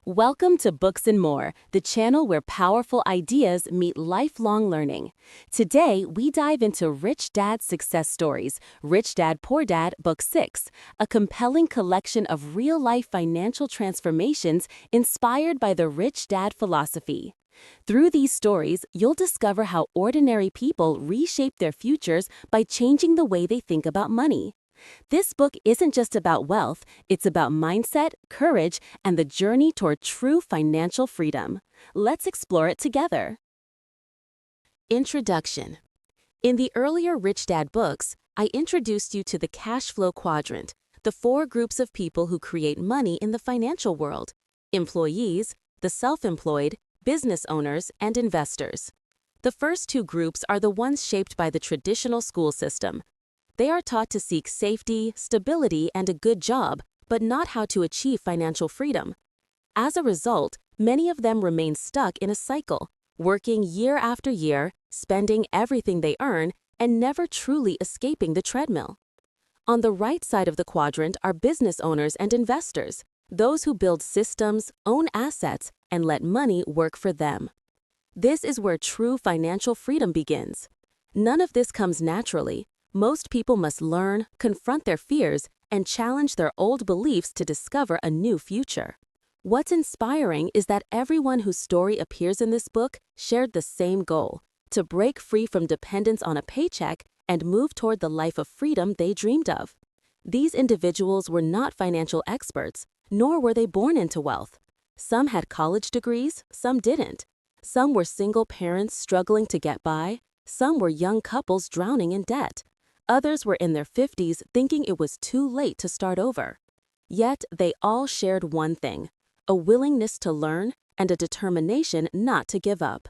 Welcome to Books and More, the channel where powerful ideas meet lifelong learning. Today, we dive into Rich Dad Success Stories, Rich Dad Poor Dad, Book 6, a compelling collection of real-life financial transformations inspired by the Rich Dad philosophy. Through these stories, you'll discover how ordinary people reshape their futures by changing the way they think about money. This book isn't just about wealth, it's about mindset, courage, and the journey toward true financial freedom. Let's explore it together. Introduction. In the earlier Rich Dad books, I introduced you to the Cashflow Quadrant, the 4 groups of people who create money in the financial world: employees, the self-employed, business owners, and investors. The first 2 groups are the ones shaped by the traditional school system. They are taught to seek safety, stability, and a good job, but not how to achieve financial freedom. As a result, many of them remain stuck in a cycle, working year after year, spending everything they earn, and never truly escaping the treadmill. On the right side of the quadrant are business owners and investors, those who build systems, own assets, and let money work for them. This is where true financial freedom begins. None of this comes naturally. Most people must learn, confront their fears, and challenge their old beliefs to discover a new future. What's inspiring is that everyone whose story appears in this book shared the same goal: to break free from dependence on a paycheck and move toward the life of freedom they dreamed of. These individuals were not financial experts, nor were they born into wealth. Some had college degrees, some didn't. Some were single parents struggling to get by, some were young couples drowning in debt. Others were in their 50s thinking it was too late to start over. Yet they all shared one thing: a willingness to learn and a determination not to give up.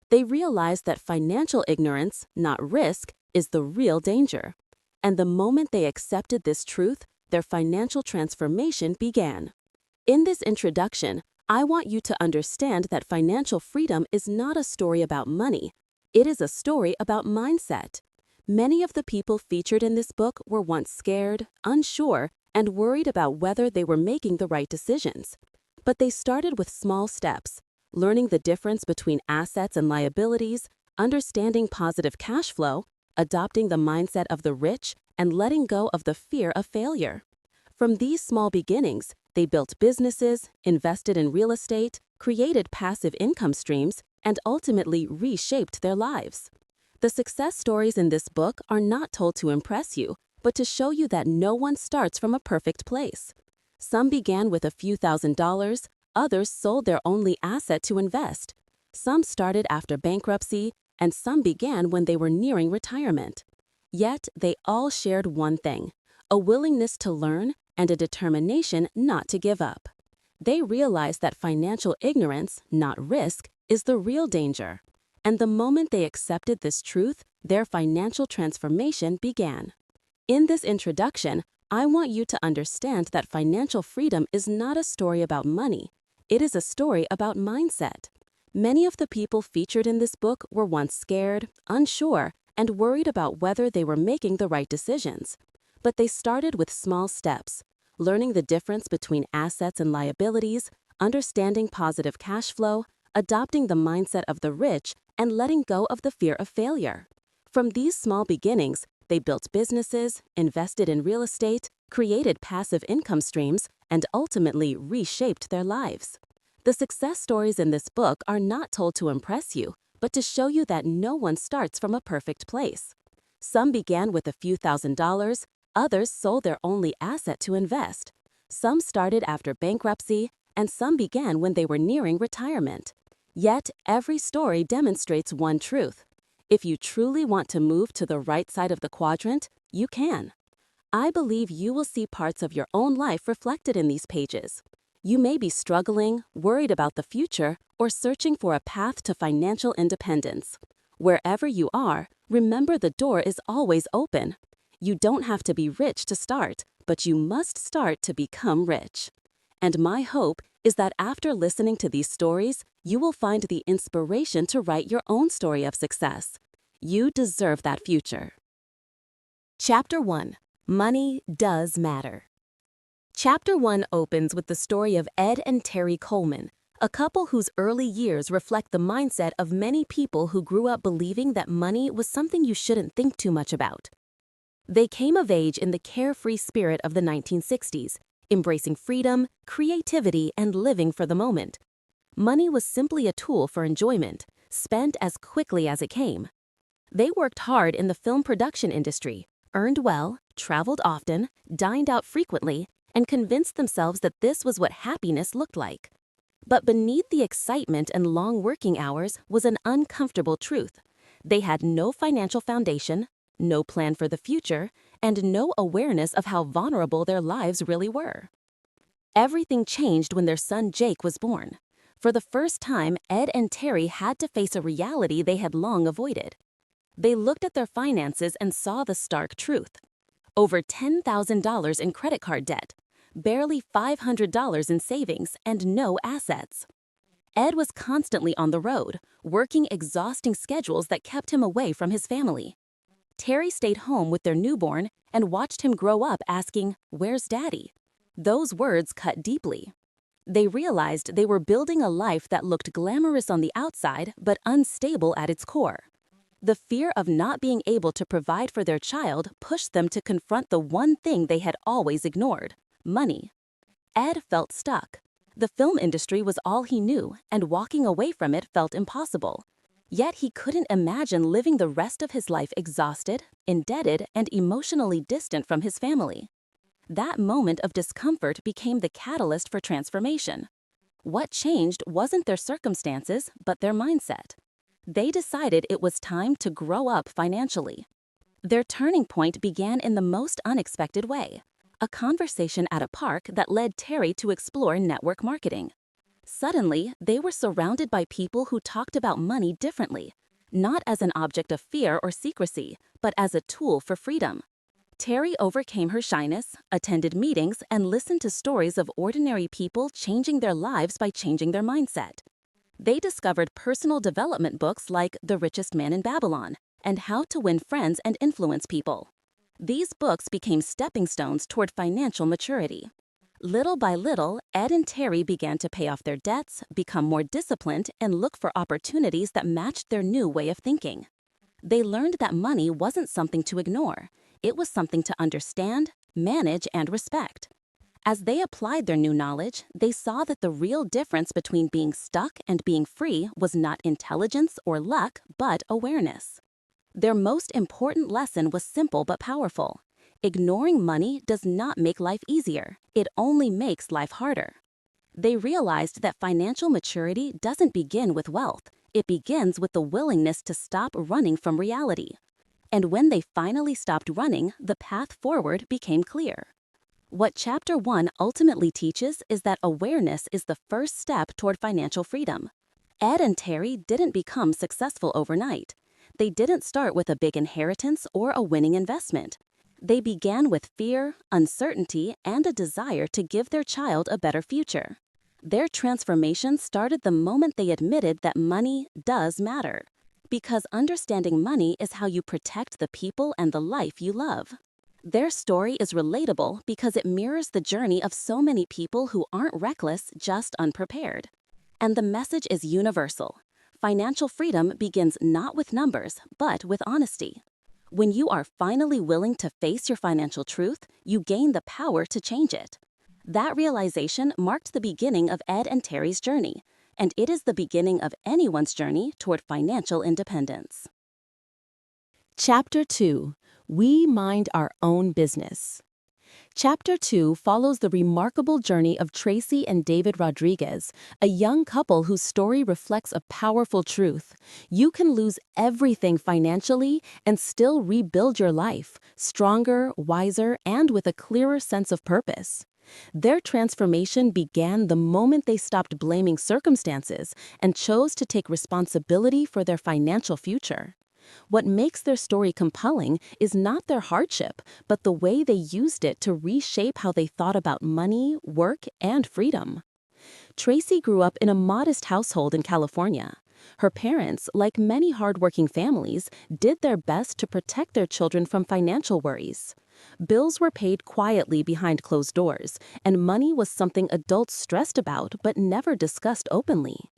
They realized that financial ignorance, not risk, is the real danger. And the moment they accepted this truth, their financial transformation began. In this introduction, I want you to understand that financial freedom is not a story about money. It is a story about mindset. Many of the people featured in this book were once scared, unsure, and worried about whether they were making the right decisions. But they started with small steps, learning the difference between assets and liabilities, understanding positive cash flow, adopting the mindset of the rich, and letting go of the fear of failure. From these small beginnings, they built businesses, invested in real estate, created passive income streams, and ultimately reshaped their lives. The success stories in this book are not told to impress you, but to show you that no one starts from a perfect place. Some began with a few $1,000s, others sold their only asset to invest. Some started after bankruptcy, and some began when they were nearing retirement. Yet they all shared one thing: a willingness to learn and a determination not to give up. They realized that financial ignorance, not risk, is the real danger. And the moment they accepted this truth, their financial transformation began. In this introduction, I want you to understand that financial freedom is not a story about money. It is a story about mindset. Many of the people featured in this book were once scared, unsure, and worried about whether they were making the right decisions. But they started with small steps, learning the difference between assets and liabilities, understanding positive cash flow, adopting the mindset of the rich, and letting go of the fear of failure. From these small beginnings, they built businesses, invested in real estate, created passive income streams, and ultimately reshaped their lives. The success stories in this book are not told to impress you, but to show you that no one starts from a perfect place. Some began with a few $1,000s, others sold their only asset to invest. Some started after bankruptcy, and some began when they were nearing retirement. Yet, every story demonstrates one truth: if you truly want to move to the right side of the quadrant, you can. I believe you will see parts of your own life reflected in these pages. You may be struggling, worried about the future, or searching for a path to financial independence. Wherever you are, remember the door is always open. You don't have to be rich to start, but you must start to become rich. And my hope is that after listening to these stories, you will find the inspiration to write your own story of success. You deserve that future. Chapter 1. Money Does Matter. Chapter 1 opens with the story of Ed and Terry Coleman, a couple whose early years reflect the mindset of many people who grew up believing that money was something you shouldn't think too much about. They came of age in the carefree spirit of the 1960s, embracing freedom, creativity, and living for the moment. Money was simply a tool for enjoyment, spent as quickly as it came. They worked hard in the film production industry, earned well, traveled often, dined out frequently, and convinced themselves that this was what happiness looked like. But beneath the excitement and long working hours was an uncomfortable truth. They had no financial foundation, no plan for the future, and no awareness of how vulnerable their lives really were. Everything changed when their son Jake was born. For the first time, Ed and Terry had to face a reality they had long avoided. They looked at their finances and saw the stark truth. Over $10,000 in credit card debt, barely $500 in savings, and no assets. Ed was constantly on the road, working exhausting schedules that kept him away from his family. Terry stayed home with their newborn and watched him grow up asking, "Where's Daddy?" Those words cut deeply. They realized they were building a life that looked glamorous on the outside but unstable at its core. The fear of not being able to provide for their child pushed them to confront the one thing they had always ignored: money. Ed felt stuck. The film industry was all he knew, and walking away from it felt impossible. Yet he couldn't imagine living the rest of his life exhausted, indebted, and emotionally distant from his family. That moment of discomfort became the catalyst for transformation. What changed wasn't their circumstances, but their mindset. They decided it was time to grow up financially. Their turning point began in the most unexpected way: a conversation at a park that led Terry to explore network marketing. Suddenly, they were surrounded by people who talked about money differently, not as an object of fear or secrecy, but as a tool for freedom. Terry overcame her shyness, attended meetings, and listened to stories of ordinary people changing their lives by changing their mindset. They discovered personal development books like The Richest Man in Babylon and How to Win Friends and Influence People. These books became stepping stones toward financial maturity. Little by little, Ed and Terry began to pay off their debts, become more disciplined, and look for opportunities that matched their new way of thinking. They learned that money wasn't something to ignore. It was something to understand, manage, and respect. As they applied their new knowledge, they saw that the real difference between being stuck and being free was not intelligence or luck, but awareness. Their most important lesson was simple but powerful. Ignoring money does not make life easier. It only makes life harder. They realized that financial maturity doesn't begin with wealth. It begins with the willingness to stop running from reality. And when they finally stopped running, the path forward became clear. What Chapter 1 ultimately teaches is that awareness is the first step toward financial freedom. Ed and Terry didn't become successful overnight. They didn't start with a big inheritance or a winning investment. They began with fear, uncertainty, and a desire to give their child a better future. Their transformation started the moment they admitted that money does matter. Because understanding money is how you protect the people and the life you love. Their story is relatable because it mirrors the journey of so many people who aren't reckless, just unprepared. And the message is universal. Financial freedom begins not with numbers, but with honesty. When you are finally willing to face your financial truth, you gain the power to change it. That realization marked the beginning of Ed and Terry's journey, and it is the beginning of anyone's journey toward financial independence. Chapter 2: We Mind Our Own Business. Chapter 2 follows the remarkable journey of Tracy and David Rodriguez, a young couple whose story reflects a powerful truth. You can lose everything financially and still rebuild your life, stronger, wiser, and with a clearer sense of purpose. Their transformation began the moment they stopped blaming circumstances and chose to take responsibility for their financial future. What makes their story compelling is not their hardship, but the way they used it to reshape how they thought about money, work, and freedom. Tracy grew up in a modest household in California. Her parents, like many hardworking families, did their best to protect their children from financial worries. Bills were paid quietly behind closed doors, and money was something adults stressed about but never discussed openly.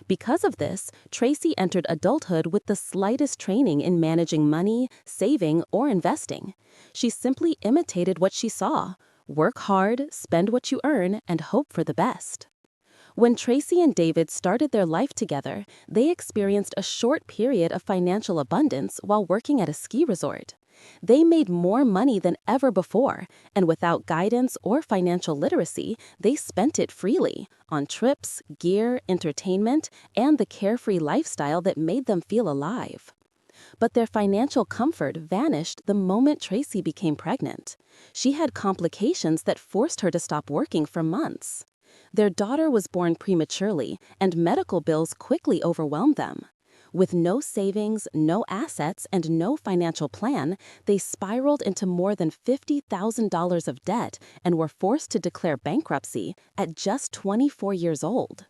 Because of this, Tracy entered adulthood with the slightest training in managing money, saving, or investing. She simply imitated what she saw: work hard, spend what you earn, and hope for the best. When Tracy and David started their life together, they experienced a short period of financial abundance while working at a ski resort. They made more money than ever before, and without guidance or financial literacy, they spent it freely on trips, gear, entertainment, and the carefree lifestyle that made them feel alive. But their financial comfort vanished the moment Tracy became pregnant. She had complications that forced her to stop working for months. Their daughter was born prematurely, and medical bills quickly overwhelmed them. With no savings, no assets, and no financial plan, they spiraled into more than $50,000 of debt and were forced to declare bankruptcy at just 24 years old.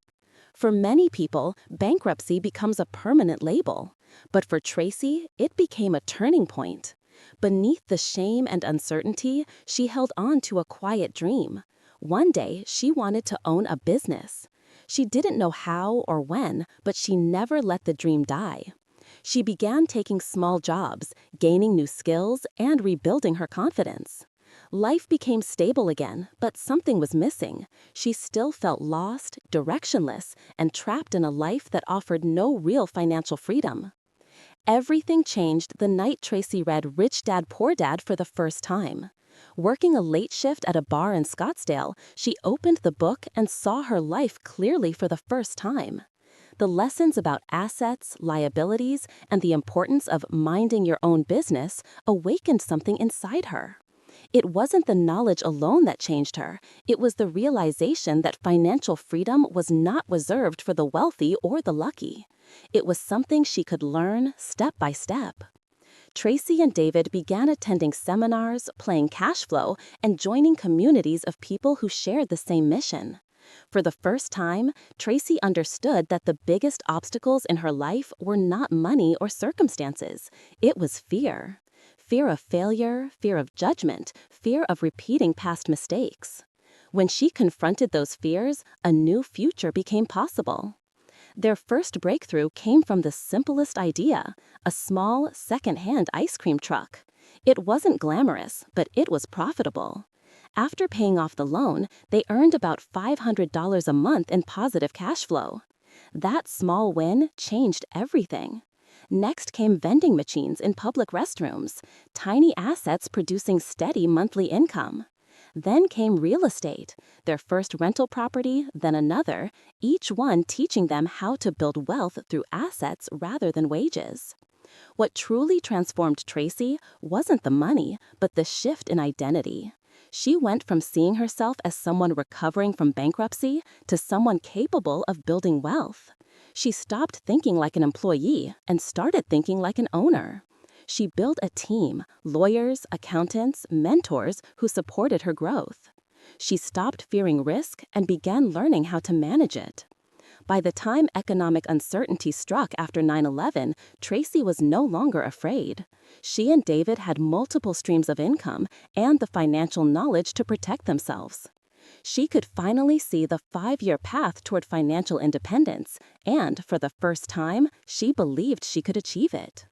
For many people, bankruptcy becomes a permanent label. But for Tracy, it became a turning point. Beneath the shame and uncertainty, she held on to a quiet dream. One day, she wanted to own a business. She didn't know how or when, but she never let the dream die. She began taking small jobs, gaining new skills, and rebuilding her confidence. Life became stable again, but something was missing. She still felt lost, directionless, and trapped in a life that offered no real financial freedom. Everything changed the night Tracy read Rich Dad, Poor Dad for the first time. Working a late shift at a bar in Scottsdale, she opened the book and saw her life clearly for the first time. The lessons about assets, liabilities, and the importance of minding your own business awakened something inside her. It wasn't the knowledge alone that changed her. It was the realization that financial freedom was not reserved for the wealthy or the lucky. It was something she could learn step by step. Tracy and David began attending seminars, playing Cashflow, and joining communities of people who shared the same mission. For the first time, Tracy understood that the biggest obstacles in her life were not money or circumstances. It was fear. Fear of failure, fear of judgment, fear of repeating past mistakes. When she confronted those fears, a new future became possible. Their first breakthrough came from the simplest idea: a small, second-hand ice cream truck. It wasn't glamorous, but it was profitable. After paying off the loan, they earned about $500 a month in positive cash flow. That small win changed everything. Next came vending machines in public restrooms, tiny assets producing steady monthly income. Then came real estate, their first rental property, then another, each one teaching them how to build wealth through assets rather than wages. What truly transformed Tracy wasn't the money, but the shift in identity. She went from seeing herself as someone recovering from bankruptcy to someone capable of building wealth. She stopped thinking like an employee and started thinking like an owner. She built a team, lawyers, accountants, mentors who supported her growth. She stopped fearing risk and began learning how to manage it. By the time economic uncertainty struck after 9/11, Tracy was no longer afraid. She and David had multiple streams of income and the financial knowledge to protect themselves. She could finally see the 5-year path toward financial independence, and for the first time, she believed she could achieve it.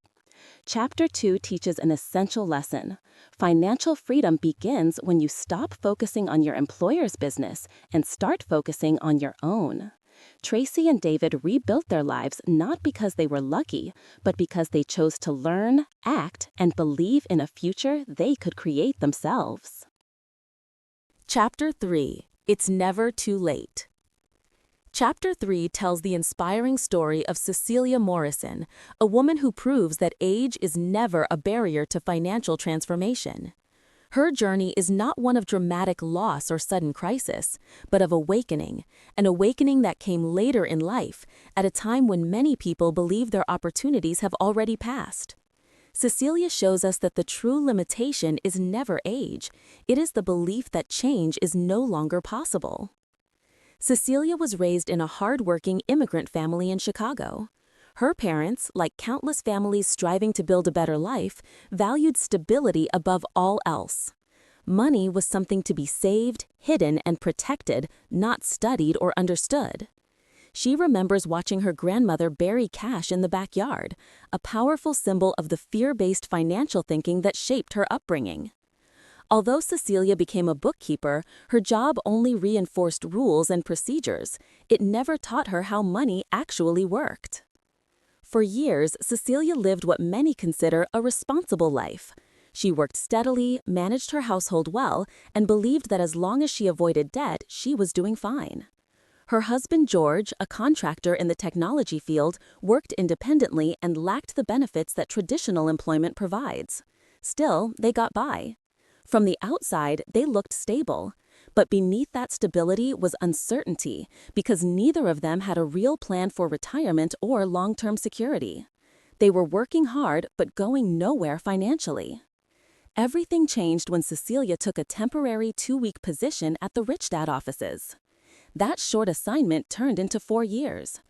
Chapter 2 teaches an essential lesson. Financial freedom begins when you stop focusing on your employer's business and start focusing on your own. Tracy and David rebuilt their lives not because they were lucky, but because they chose to learn, act, and believe in a future they could create themselves. Chapter 3. It's Never Too Late. Chapter 3 tells the inspiring story of Cecilia Morrison, a woman who proves that age is never a barrier to financial transformation. Her journey is not one of dramatic loss or sudden crisis, but of awakening, an awakening that came later in life, at a time when many people believe their opportunities have already passed. Cecilia shows us that the true limitation is never age. It is the belief that change is no longer possible. Cecilia was raised in a hard-working immigrant family in Chicago. Her parents, like countless families striving to build a better life, valued stability above all else. Money was something to be saved, hidden, and protected, not studied or understood. She remembers watching her grandmother bury cash in the backyard, a powerful symbol of the fear-based financial thinking that shaped her upbringing. Although Cecilia became a bookkeeper, her job only reinforced rules and procedures. It never taught her how money actually worked. For years, Cecilia lived what many consider a responsible life. She worked steadily, managed her household well, and believed that as long as she avoided debt, she was doing fine. Her husband George, a contractor in the technology field, worked independently and lacked the benefits that traditional employment provides. Still, they got by. From the outside, they looked stable. But beneath that stability was uncertainty, because neither of them had a real plan for retirement or long-term security. They were working hard but going nowhere financially. Everything changed when Cecilia took a temporary 2-week position at the Rich Dad offices. That short assignment turned into 4 years.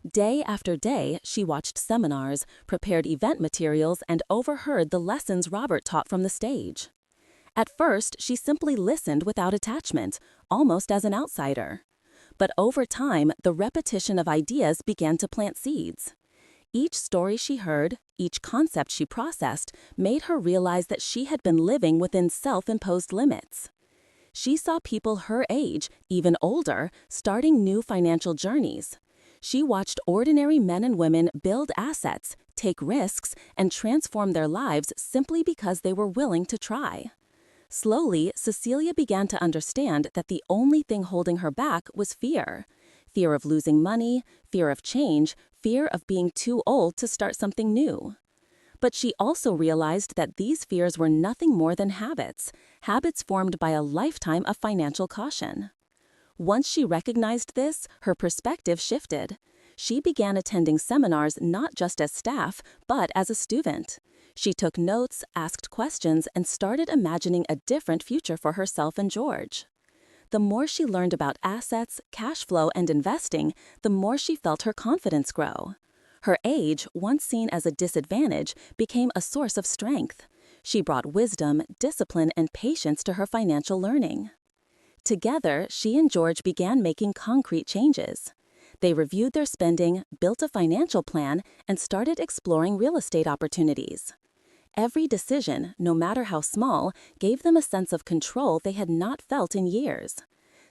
Day after day, she watched seminars, prepared event materials, and overheard the lessons Robert taught from the stage. At first, she simply listened without attachment, almost as an outsider. But over time, the repetition of ideas began to plant seeds. Each story she heard, each concept she processed, made her realize that she had been living within self-imposed limits. She saw people her age, even older, starting new financial journeys. She watched ordinary men and women build assets, take risks, and transform their lives simply because they were willing to try. Slowly, Cecilia began to understand that the only thing holding her back was fear. Fear of losing money, fear of change, fear of being too old to start something new. But she also realized that these fears were nothing more than habits formed by a lifetime of financial caution. Once she recognized this, her perspective shifted. She began attending seminars not just as staff, but as a student. She took notes, asked questions, and started imagining a different future for herself and George. The more she learned about assets, cash flow, and investing, the more she felt her confidence grow. Her age, once seen as a disadvantage, became a source of strength. She brought wisdom, discipline, and patience to her financial learning. Together, she and George began making concrete changes. They reviewed their spending, built a financial plan, and started exploring real estate opportunities. Every decision, no matter how small, gave them a sense of control they had not felt in years.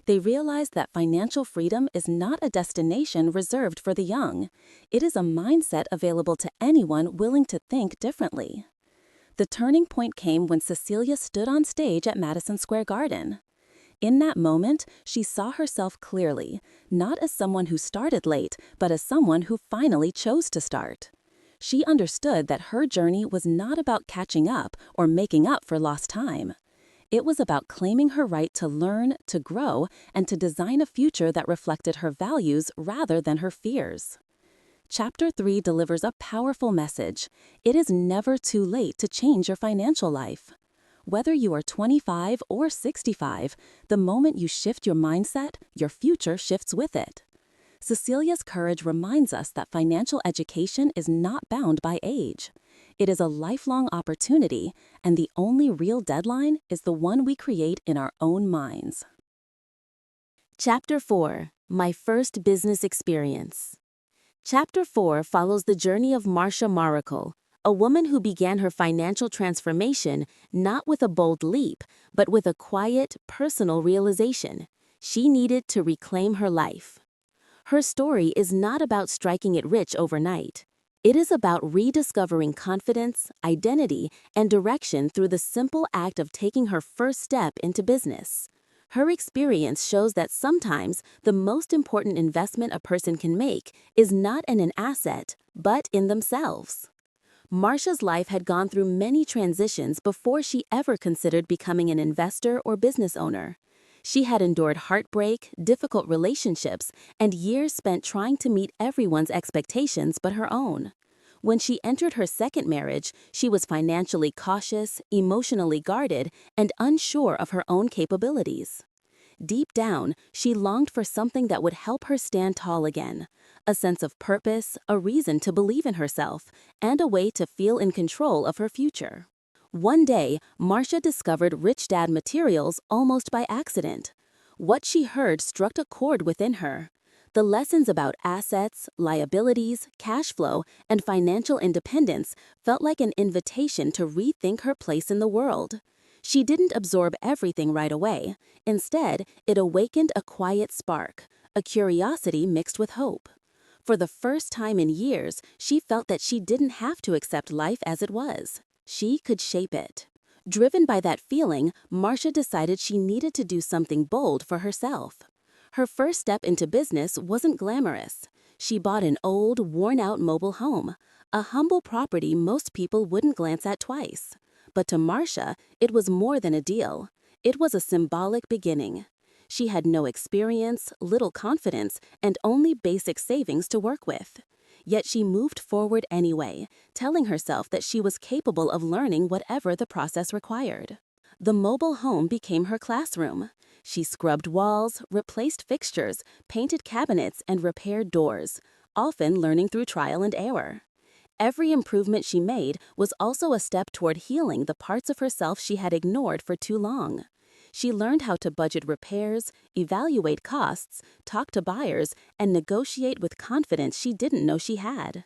They realized that financial freedom is not a destination reserved for the young. It is a mindset available to anyone willing to think differently. The turning point came when Cecilia stood on stage at Madison Square Garden. In that moment, she saw herself clearly, not as someone who started late, but as someone who finally chose to start. She understood that her journey was not about catching up or making up for lost time. It was about claiming her right to learn, to grow, and to design a future that reflected her values rather than her fears. Chapter 3 delivers a powerful message. It is never too late to change your financial life. Whether you are 25 or 65, the moment you shift your mindset, your future shifts with it. Cecilia's courage reminds us that financial education is not bound by age. It is a lifelong opportunity, and the only real deadline is the one we create in our own minds. Chapter 4: My First Business Experience. Chapter 4 follows the journey of Marcia Maracle, a woman who began her financial transformation not with a bold leap, but with a quiet, personal realization. She needed to reclaim her life. Her story is not about striking it rich overnight. It is about rediscovering confidence, identity, and direction through the simple act of taking her first step into business. Her experience shows that sometimes the most important investment a person can make is not in an asset, but in themselves. Marcia's life had gone through many transitions before she ever considered becoming an investor or business owner. She had endured heartbreak, difficult relationships, and years spent trying to meet everyone's expectations but her own. When she entered her second marriage, she was financially cautious, emotionally guarded, and unsure of her own capabilities. Deep down, she longed for something that would help her stand tall again. A sense of purpose, a reason to believe in herself, and a way to feel in control of her future. One day, Marcia discovered Rich Dad materials almost by accident. What she heard struck a chord within her. The lessons about assets, liabilities, cash flow, and financial independence felt like an invitation to rethink her place in the world. She didn't absorb everything right away. Instead, it awakened a quiet spark, a curiosity mixed with hope. For the first time in years, she felt that she didn't have to accept life as it was. She could shape it. Driven by that feeling, Marcia decided she needed to do something bold for herself. Her first step into business wasn't glamorous. She bought an old, worn-out mobile home, a humble property most people wouldn't glance at twice. But to Marcia, it was more than a deal. It was a symbolic beginning. She had no experience, little confidence, and only basic savings to work with. Yet she moved forward anyway, telling herself that she was capable of learning whatever the process required. The mobile home became her classroom. She scrubbed walls, replaced fixtures, painted cabinets, and repaired doors, often learning through trial and error. Every improvement she made was also a step toward healing the parts of herself she had ignored for too long. She learned how to budget repairs, evaluate costs, talk to buyers, and negotiate with confidence she didn't know she had.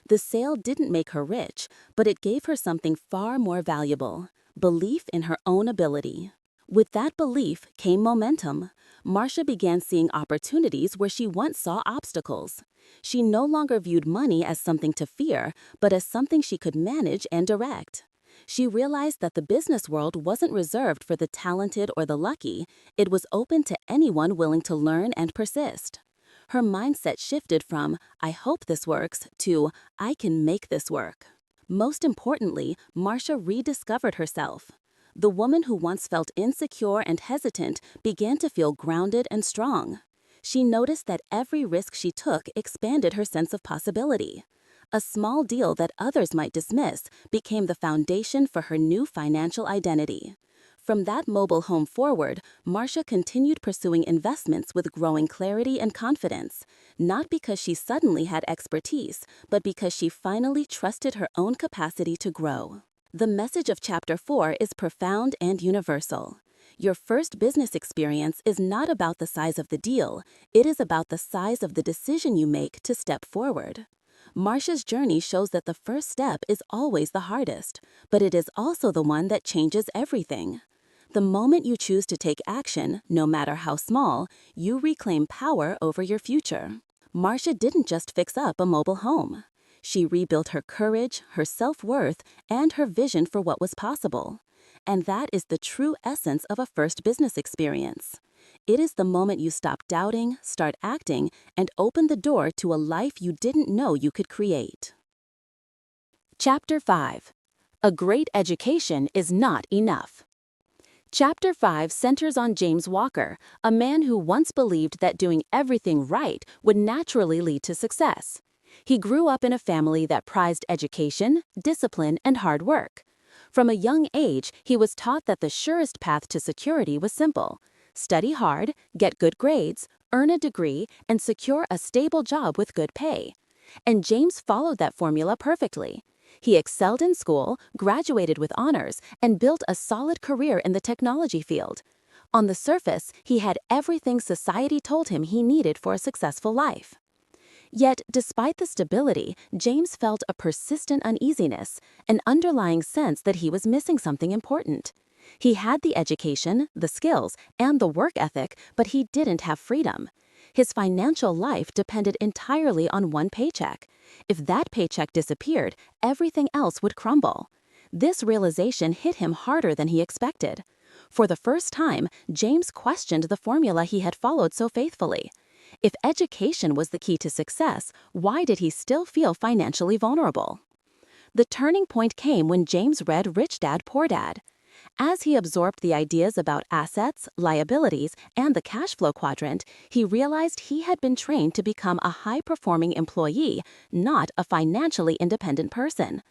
The sale didn't make her rich, but it gave her something far more valuable: belief in her own ability. With that belief came momentum. Marcia began seeing opportunities where she once saw obstacles. She no longer viewed money as something to fear, but as something she could manage and direct. She realized that the business world wasn't reserved for the talented or the lucky. It was open to anyone willing to learn and persist. Her mindset shifted from, "I hope this works," to, "I can make this work." Most importantly, Marcia rediscovered herself. The woman who once felt insecure and hesitant began to feel grounded and strong. She noticed that every risk she took expanded her sense of possibility. A small deal that others might dismiss became the foundation for her new financial identity. From that mobile home forward, Marcia continued pursuing investments with growing clarity and confidence, not because she suddenly had expertise, but because she finally trusted her own capacity to grow. The message of Chapter 4 is profound and universal. Your first business experience is not about the size of the deal, it is about the size of the decision you make to step forward. Marcia's journey shows that the first step is always the hardest, but it is also the one that changes everything. The moment you choose to take action, no matter how small, you reclaim power over your future. Marcia didn't just fix up a mobile home. She rebuilt her courage, her self-worth, and her vision for what was possible. And that is the true essence of a first business experience. It is the moment you stop doubting, start acting, and open the door to a life you didn't know you could create. Chapter 5. A great education is not enough. Chapter 5 centers on James Walker, a man who once believed that doing everything right would naturally lead to success. He grew up in a family that prized education, discipline, and hard work. From a young age, he was taught that the surest path to security was simple: study hard, get good grades, earn a degree, and secure a stable job with good pay. And James followed that formula perfectly. He excelled in school, graduated with honors, and built a solid career in the technology field. On the surface, he had everything society told him he needed for a successful life. Yet, despite the stability, James felt a persistent uneasiness, an underlying sense that he was missing something important. He had the education, the skills, and the work ethic, but he didn't have freedom. His financial life depended entirely on one paycheck. If that paycheck disappeared, everything else would crumble. This realization hit him harder than he expected. For the first time, James questioned the formula he had followed so faithfully. If education was the key to success, why did he still feel financially vulnerable? The turning point came when James read Rich Dad, Poor Dad. As he absorbed the ideas about assets, liabilities, and the cash flow quadrant, he realized he had been trained to become a high-performing employee, not a financially independent person.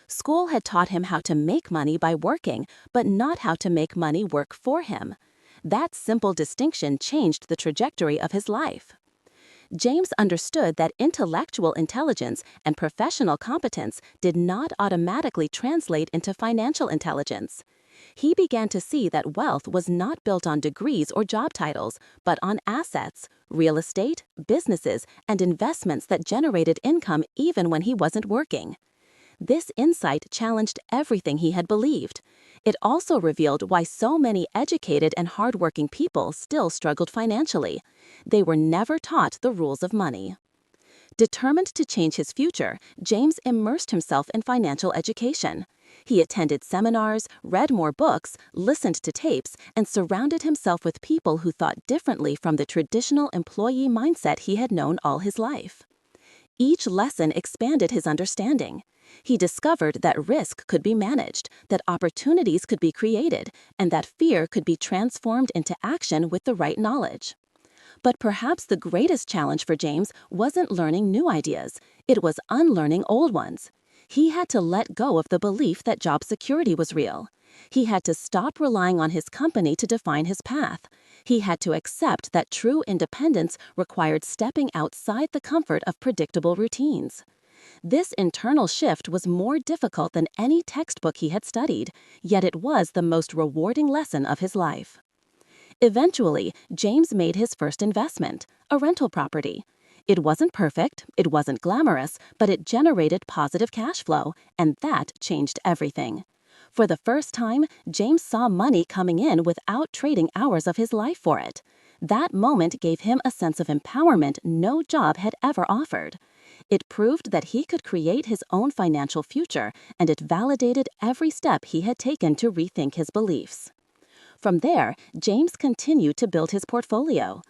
School had taught him how to make money by working, but not how to make money work for him. That simple distinction changed the trajectory of his life. James understood that intellectual intelligence and professional competence did not automatically translate into financial intelligence. He began to see that wealth was not built on degrees or job titles, but on assets, real estate, businesses, and investments that generated income even when he wasn't working. This insight challenged everything he had believed. It also revealed why so many educated and hardworking people still struggled financially. They were never taught the rules of money. Determined to change his future, James immersed himself in financial education. He attended seminars, read more books, listened to tapes, and surrounded himself with people who thought differently from the traditional employee mindset he had known all his life. Each lesson expanded his understanding. He discovered that risk could be managed, that opportunities could be created, and that fear could be transformed into action with the right knowledge. But perhaps the greatest challenge for James wasn't learning new ideas, it was unlearning old ones. He had to let go of the belief that job security was real. He had to stop relying on his company to define his path. He had to accept that true independence required stepping outside the comfort of predictable routines. This internal shift was more difficult than any textbook he had studied, yet it was the most rewarding lesson of his life. Eventually, James made his first investment, a rental property. It wasn't perfect, it wasn't glamorous, but it generated positive cash flow, and that changed everything. For the first time, James saw money coming in without trading hours of his life for it. That moment gave him a sense of empowerment no job had ever offered. It proved that he could create his own financial future, and it validated every step he had taken to rethink his beliefs. From there, James continued to build his portfolio.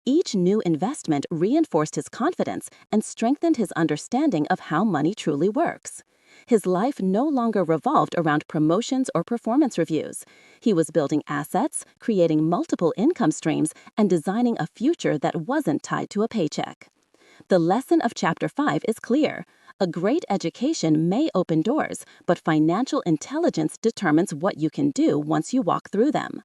Each new investment reinforced his confidence and strengthened his understanding of how money truly works. His life no longer revolved around promotions or performance reviews. He was building assets, creating multiple income streams, and designing a future that wasn't tied to a paycheck. The lesson of Chapter 5 is clear. A great education may open doors, but financial intelligence determines what you can do once you walk through them.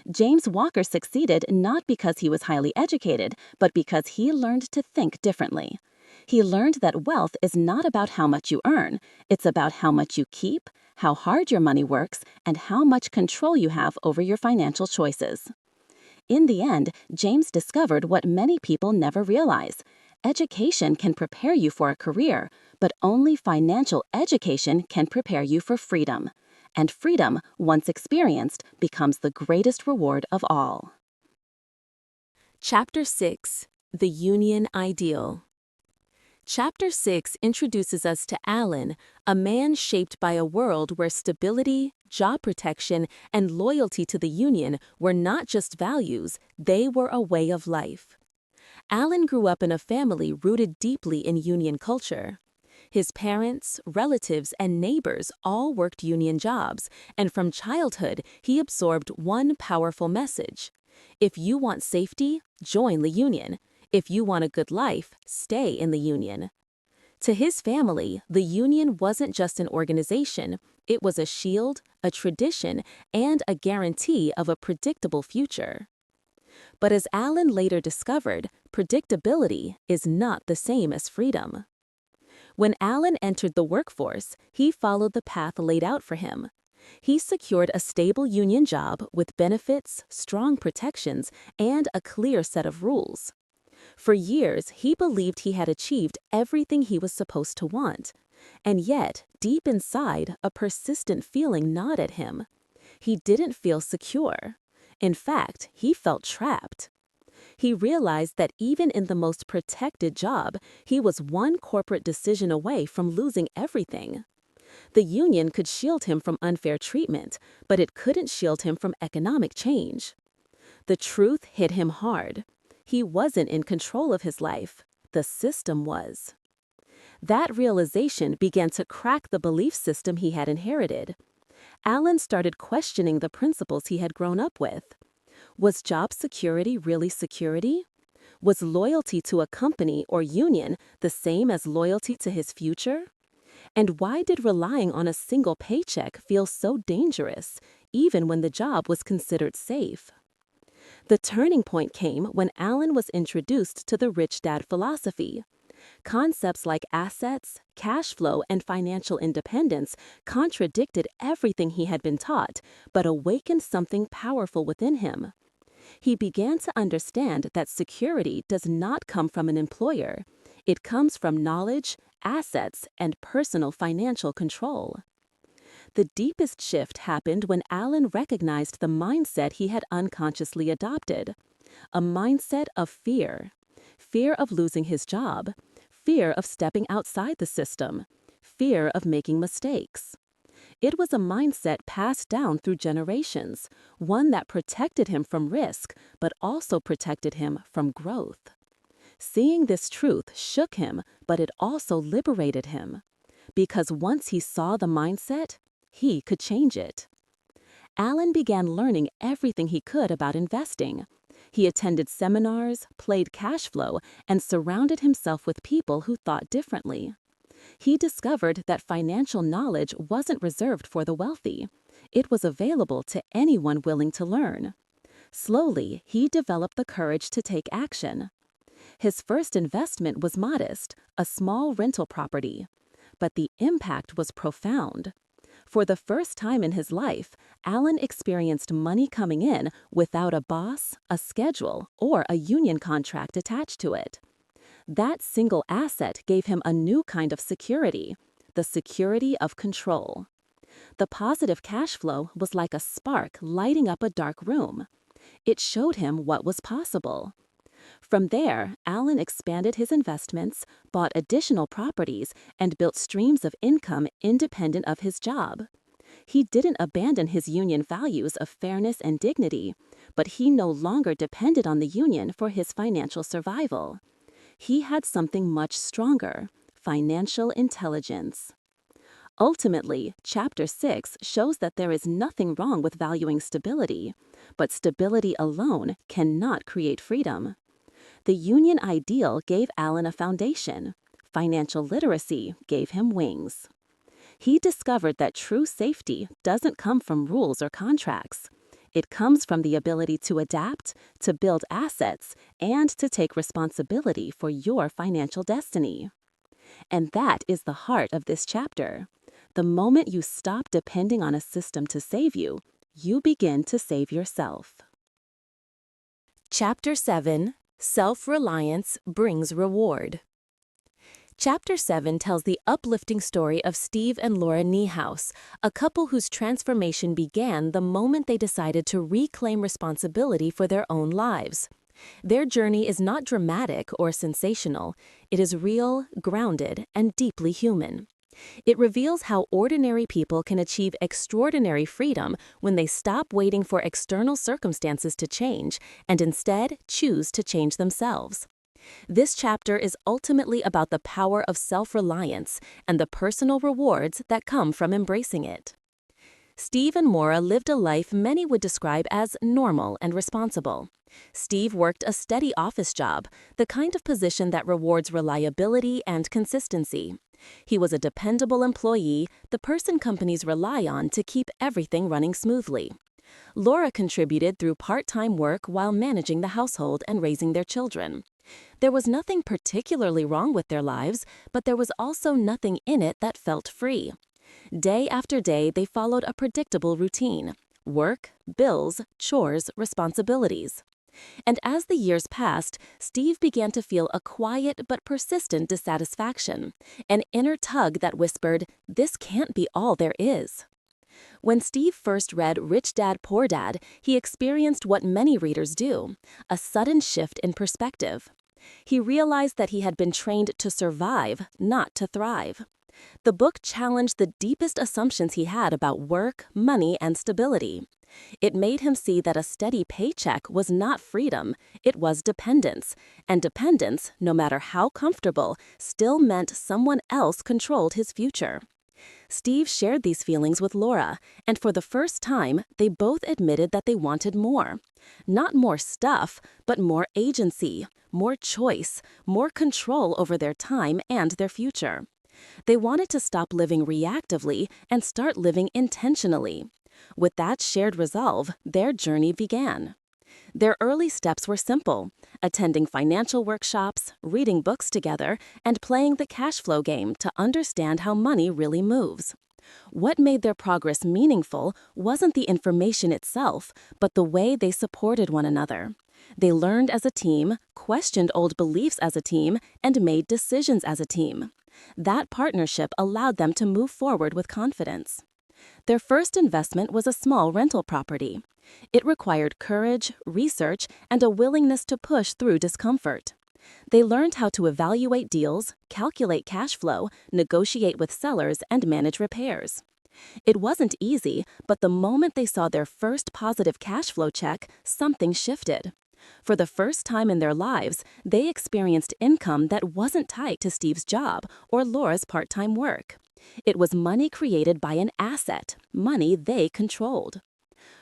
James Walker succeeded not because he was highly educated, but because he learned to think differently. He learned that wealth is not about how much you earn, it's about how much you keep, how hard your money works, and how much control you have over your financial choices. In the end, James discovered what many people never realize. Education can prepare you for a career, but only financial education can prepare you for freedom. And freedom, once experienced, becomes the greatest reward of all. Chapter 6: The Union Ideal. Chapter 6 introduces us to Alan, a man shaped by a world where stability, job protection, and loyalty to the union were not just values, they were a way of life. Alan grew up in a family rooted deeply in union culture. His parents, relatives, and neighbors all worked union jobs, and from childhood he absorbed one powerful message: if you want safety, join the union. If you want a good life, stay in the union. To his family, the union wasn't just an organization, it was a shield, a tradition, and a guarantee of a predictable future. But as Alan later discovered, predictability is not the same as freedom. When Alan entered the workforce, he followed the path laid out for him. He secured a stable union job with benefits, strong protections, and a clear set of rules. For years, he believed he had achieved everything he was supposed to want. And yet, deep inside, a persistent feeling gnawed at him. He didn't feel secure. In fact, he felt trapped. He realized that even in the most protected job, he was one corporate decision away from losing everything. The union could shield him from unfair treatment, but it couldn't shield him from economic change. The truth hit him hard. He wasn't in control of his life. The system was. That realization began to crack the belief system he had inherited. Alan started questioning the principles he had grown up with. Was job security really security? Was loyalty to a company or union the same as loyalty to his future? And why did relying on a single paycheck feel so dangerous, even when the job was considered safe? The turning point came when Alan was introduced to the Rich Dad philosophy. Concepts like assets, cash flow, and financial independence contradicted everything he had been taught, but awakened something powerful within him. He began to understand that security does not come from an employer. It comes from knowledge, assets, and personal financial control. The deepest shift happened when Alan recognized the mindset he had unconsciously adopted, a mindset of fear. Fear of losing his job, fear of stepping outside the system, fear of making mistakes. It was a mindset passed down through generations, one that protected him from risk, but also protected him from growth. Seeing this truth shook him, but it also liberated him. Because once he saw the mindset, he could change it. Alan began learning everything he could about investing. He attended seminars, played cash flow, and surrounded himself with people who thought differently. He discovered that financial knowledge wasn't reserved for the wealthy. It was available to anyone willing to learn. Slowly, he developed the courage to take action. His first investment was modest, a small rental property. But the impact was profound. For the first time in his life, Alan experienced money coming in without a boss, a schedule, or a union contract attached to it. That single asset gave him a new kind of security, the security of control. The positive cash flow was like a spark lighting up a dark room. It showed him what was possible. From there, Alan expanded his investments, bought additional properties, and built streams of income independent of his job. He didn't abandon his union values of fairness and dignity, but he no longer depended on the union for his financial survival. He had something much stronger: financial intelligence. Ultimately, Chapter 6 shows that there is nothing wrong with valuing stability, but stability alone cannot create freedom. The union ideal gave Alan a foundation. Financial literacy gave him wings. He discovered that true safety doesn't come from rules or contracts. It comes from the ability to adapt, to build assets, and to take responsibility for your financial destiny. And that is the heart of this chapter. The moment you stop depending on a system to save you, you begin to save yourself. Chapter 7: Self-Reliance Brings Reward. Chapter 7 tells the uplifting story of Steve and Laura Niehaus, a couple whose transformation began the moment they decided to reclaim responsibility for their own lives. Their journey is not dramatic or sensational. It is real, grounded, and deeply human. It reveals how ordinary people can achieve extraordinary freedom when they stop waiting for external circumstances to change and instead choose to change themselves. This chapter is ultimately about the power of self-reliance and the personal rewards that come from embracing it. Steve and Maura lived a life many would describe as normal and responsible. Steve worked a steady office job, the kind of position that rewards reliability and consistency. He was a dependable employee, the person companies rely on to keep everything running smoothly. Laura contributed through part-time work while managing the household and raising their children. There was nothing particularly wrong with their lives, but there was also nothing in it that felt free. Day after day, they followed a predictable routine: work, bills, chores, responsibilities. And as the years passed, Steve began to feel a quiet but persistent dissatisfaction, an inner tug that whispered, "This can't be all there is." When Steve first read Rich Dad, Poor Dad, he experienced what many readers do: a sudden shift in perspective. He realized that he had been trained to survive, not to thrive. The book challenged the deepest assumptions he had about work, money, and stability. It made him see that a steady paycheck was not freedom, it was dependence, and dependence, no matter how comfortable, still meant someone else controlled his future. Steve shared these feelings with Laura, and for the first time, they both admitted that they wanted more. Not more stuff, but more agency, more choice, more control over their time and their future. They wanted to stop living reactively and start living intentionally. With that shared resolve, their journey began. Their early steps were simple: attending financial workshops, reading books together, and playing the cash flow game to understand how money really moves. What made their progress meaningful wasn't the information itself, but the way they supported one another. They learned as a team, questioned old beliefs as a team, and made decisions as a team. That partnership allowed them to move forward with confidence. Their first investment was a small rental property. It required courage, research, and a willingness to push through discomfort. They learned how to evaluate deals, calculate cash flow, negotiate with sellers, and manage repairs. It wasn't easy, but the moment they saw their first positive cash flow check, something shifted. For the first time in their lives, they experienced income that wasn't tied to Steve's job or Laura's part-time work. It was money created by an asset, money they controlled.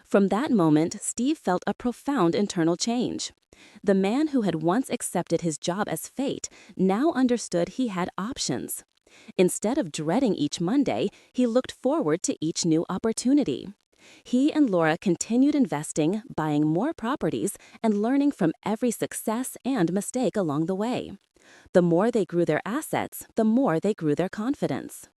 From that moment, Steve felt a profound internal change. The man who had once accepted his job as fate now understood he had options. Instead of dreading each Monday, he looked forward to each new opportunity. He and Laura continued investing, buying more properties, and learning from every success and mistake along the way. The more they grew their assets, the more they grew their confidence.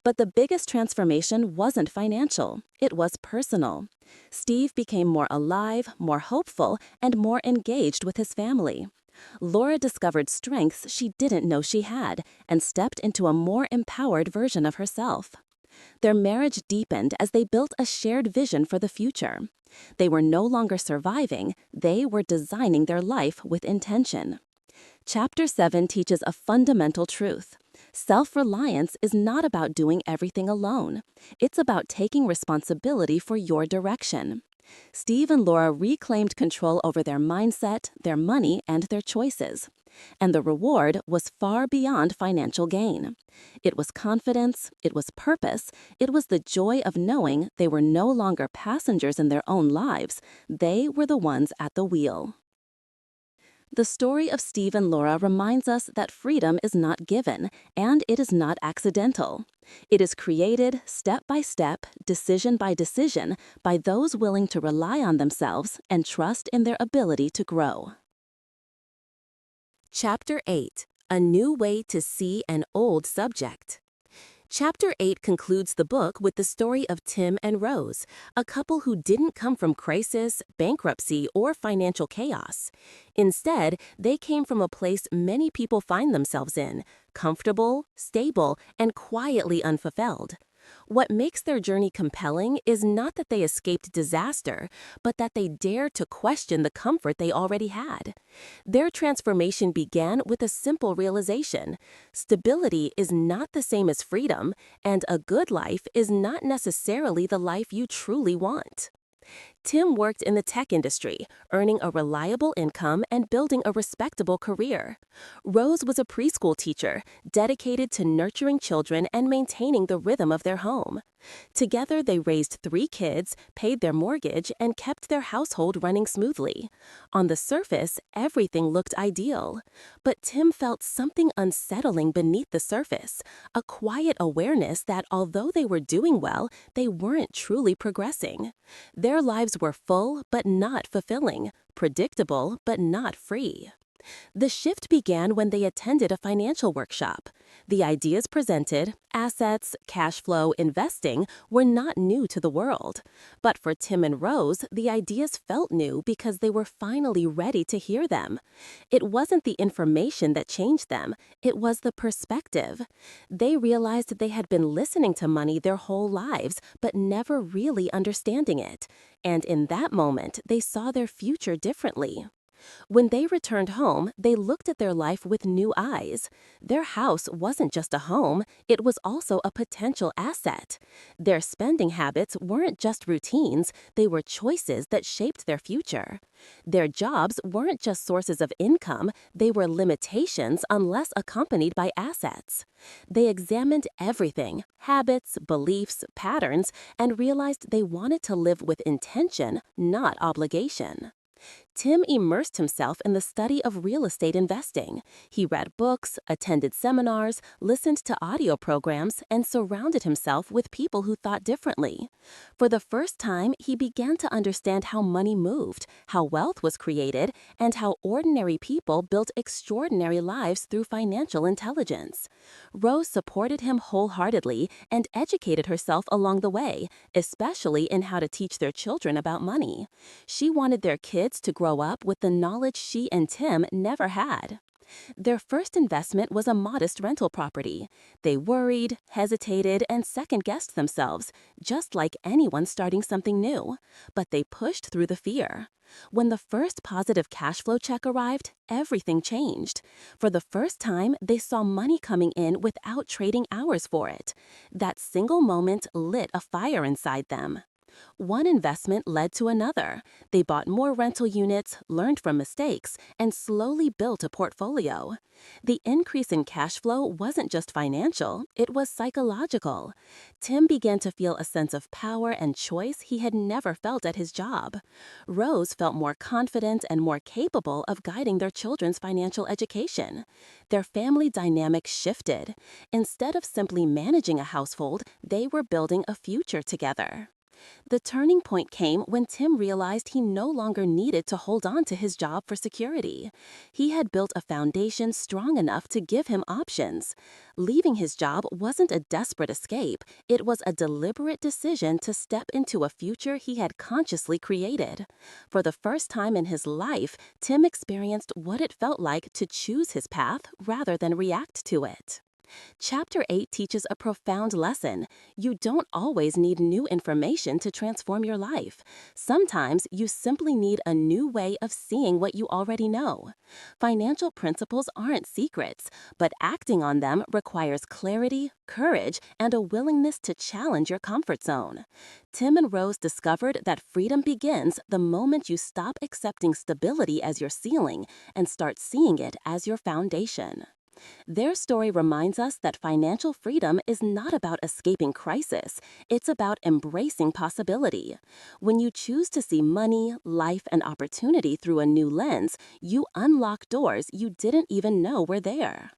But the biggest transformation wasn't financial, it was personal. Steve became more alive, more hopeful, and more engaged with his family. Laura discovered strengths she didn't know she had and stepped into a more empowered version of herself. Their marriage deepened as they built a shared vision for the future. They were no longer surviving, they were designing their life with intention. Chapter 7 teaches a fundamental truth. Self-reliance is not about doing everything alone. It's about taking responsibility for your direction. Steve and Laura reclaimed control over their mindset, their money, and their choices. And the reward was far beyond financial gain. It was confidence, it was purpose, it was the joy of knowing they were no longer passengers in their own lives, they were the ones at the wheel. The story of Steve and Laura reminds us that freedom is not given, and it is not accidental. It is created step by step, decision by decision, by those willing to rely on themselves and trust in their ability to grow. Chapter 8: A New Way to See an Old Subject. Chapter 8 concludes the book with the story of Tim and Rose, a couple who didn't come from crisis, bankruptcy, or financial chaos. Instead, they came from a place many people find themselves in: comfortable, stable, and quietly unfulfilled. What makes their journey compelling is not that they escaped disaster, but that they dared to question the comfort they already had. Their transformation began with a simple realization: stability is not the same as freedom, and a good life is not necessarily the life you truly want. Tim worked in the tech industry, earning a reliable income and building a respectable career. Rose was a preschool teacher, dedicated to nurturing children and maintaining the rhythm of their home. Together, they raised 3 kids, paid their mortgage, and kept their household running smoothly. On the surface, everything looked ideal. But Tim felt something unsettling beneath the surface, a quiet awareness that although they were doing well, they weren't truly progressing. Their lives were full but not fulfilling, predictable but not free. The shift began when they attended a financial workshop. The ideas presented, assets, cash flow, investing, were not new to the world. But for Tim and Rose, the ideas felt new because they were finally ready to hear them. It wasn't the information that changed them, it was the perspective. They realized they had been listening to money their whole lives, but never really understanding it. And in that moment, they saw their future differently. When they returned home, they looked at their life with new eyes. Their house wasn't just a home, it was also a potential asset. Their spending habits weren't just routines, they were choices that shaped their future. Their jobs weren't just sources of income, they were limitations unless accompanied by assets. They examined everything: habits, beliefs, patterns, and realized they wanted to live with intention, not obligation. Tim immersed himself in the study of real estate investing. He read books, attended seminars, listened to audio programs, and surrounded himself with people who thought differently. For the first time, he began to understand how money moved, how wealth was created, and how ordinary people built extraordinary lives through financial intelligence. Rose supported him wholeheartedly and educated herself along the way, especially in how to teach their children about money. She wanted their kids to grow up with the knowledge she and Tim never had. Their first investment was a modest rental property. They worried, hesitated, and second-guessed themselves, just like anyone starting something new. But they pushed through the fear. When the first positive cash flow check arrived, everything changed. For the first time, they saw money coming in without trading hours for it. That single moment lit a fire inside them. One investment led to another. They bought more rental units, learned from mistakes, and slowly built a portfolio. The increase in cash flow wasn't just financial, it was psychological. Tim began to feel a sense of power and choice he had never felt at his job. Rose felt more confident and more capable of guiding their children's financial education. Their family dynamic shifted. Instead of simply managing a household, they were building a future together. The turning point came when Tim realized he no longer needed to hold on to his job for security. He had built a foundation strong enough to give him options. Leaving his job wasn't a desperate escape, it was a deliberate decision to step into a future he had consciously created. For the first time in his life, Tim experienced what it felt like to choose his path rather than react to it. Chapter 8 teaches a profound lesson. You don't always need new information to transform your life. Sometimes you simply need a new way of seeing what you already know. Financial principles aren't secrets, but acting on them requires clarity, courage, and a willingness to challenge your comfort zone. Tim and Rose discovered that freedom begins the moment you stop accepting stability as your ceiling and start seeing it as your foundation. Their story reminds us that financial freedom is not about escaping crisis, it's about embracing possibility. When you choose to see money, life, and opportunity through a new lens, you unlock doors you didn't even know were there.